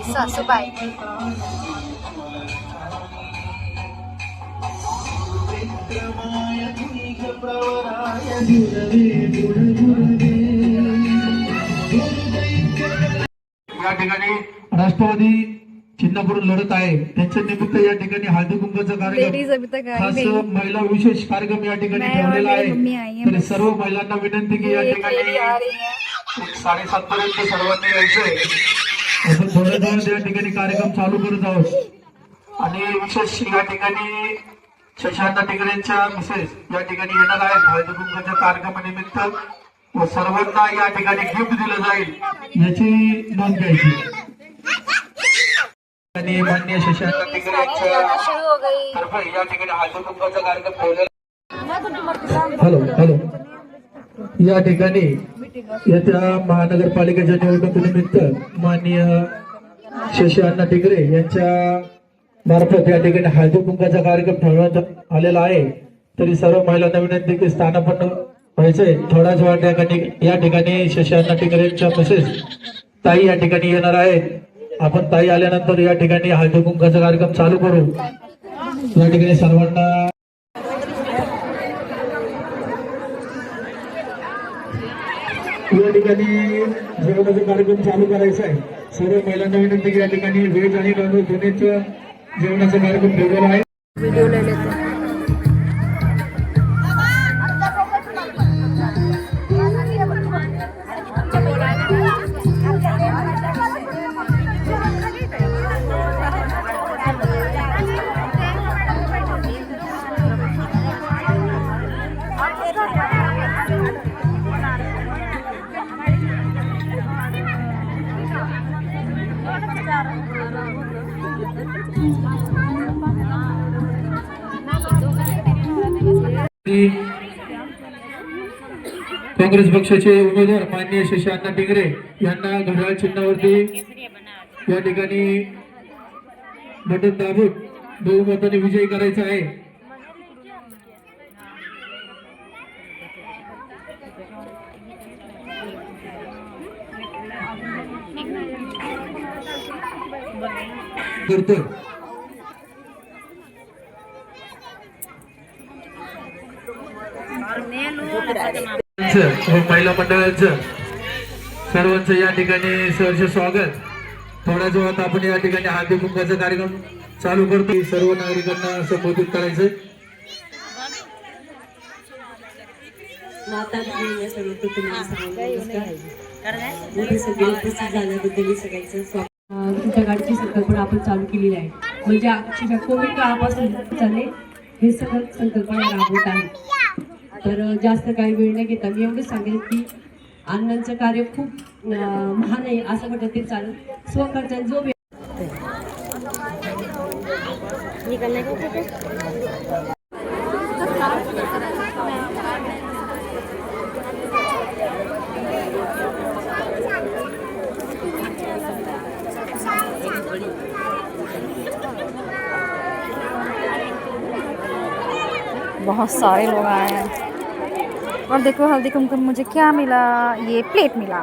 सासूबाई या ठिकाणी राष्ट्रवादी चिन्हाकडून लढत आहे त्यांच्या निमित्त या ठिकाणी हळदी कुंकवाचा कार्यक्रम खास महिला विशेष कार्यक्रम या ठिकाणी ठेवलेला आहे तर सर्व महिलांना विनंती की या ठिकाणी 7:30 पर्यंत सर्वांनी यायचंय आपण थोड्या वेळात या ठिकाणी कार्यक्रम चालू करत आहोत आणि विशेष या ठिकाणी शशांक टिकरेंच्या मिसेस या ठिकाणी येणार आहेत हळदी कुंकवाच्या कार्यक्रमानिमित्त व सर्वांना या ठिकाणी गिफ्ट दिलं जाईल याची नोंद घ्यायची आणि माननीय शशांक टिकरे यांच्या तर्फे या ठिकाणी हळदी कुंकवाचा कार्यक्रम ठेवलेला हॅलो या ठिकाणी येत्या महानगरपालिकेच्या निवडणुकीनिमित्त माननीय शशांक टिकरे यांच्या मार्फत या ठिकाणी हळदी कुंकवाचा कार्यक्रम ठेवण्यात आलेला आहे तरी सर्व महिलांना विनंती की स्थानापन्न व्हायचंय थोडाच वेळ या ठिकाणी शशांक टिकरेंच्या मिसेस ताई या ठिकाणी येणार आहेत आपण ताई आल्यानंतर या ठिकाणी हळदी कुंकवाचा कार्यक्रम चालू करू या ठिकाणी सर्वांना या ठिकाणी जेवणाचा कार्यक्रम चालू करायचा आहे सर्व महिलांना विनंती की या ठिकाणी व्हेज आणि नॉनव्हेज दोन्हीचं जेवणाचा कार्यक्रम ठेवलेला आहे व्हिडिओ ले लेते काँग्रेस पक्षाचे उमेदवार माननीय शशांक टिकरे यांना घड्याळ चिन्हावरती या ठिकाणी बटन दाबून बहुमताने विजयी करायचा आहे करतो महिला मंडळाचं सर्वांचं या ठिकाणी सहर्ष स्वागत थोड्याच वेळात आपण या ठिकाणी हळदी कुंकवाचा कार्यक्रम चालू करतो सर्व नागरिकांना संबोधित करायचंय तुमच्या गाडीची संकल्पना आपण चालू केलेली आहे म्हणजे अक्षरशः कोविड काळापासून चालले हे सगळं संकल्पना राबवत आहे तर जास्त काही वेळ न घेता मी एवढंच सांगेन की अण्णांचं कार्य खूप महान आहे असं म्हटलं ते चालत स्वखर्चाने जो बहुत सारे लोग आए हैं और देखो हल्दी कुमकुम मुझे क्या मिला ये प्लेट मिला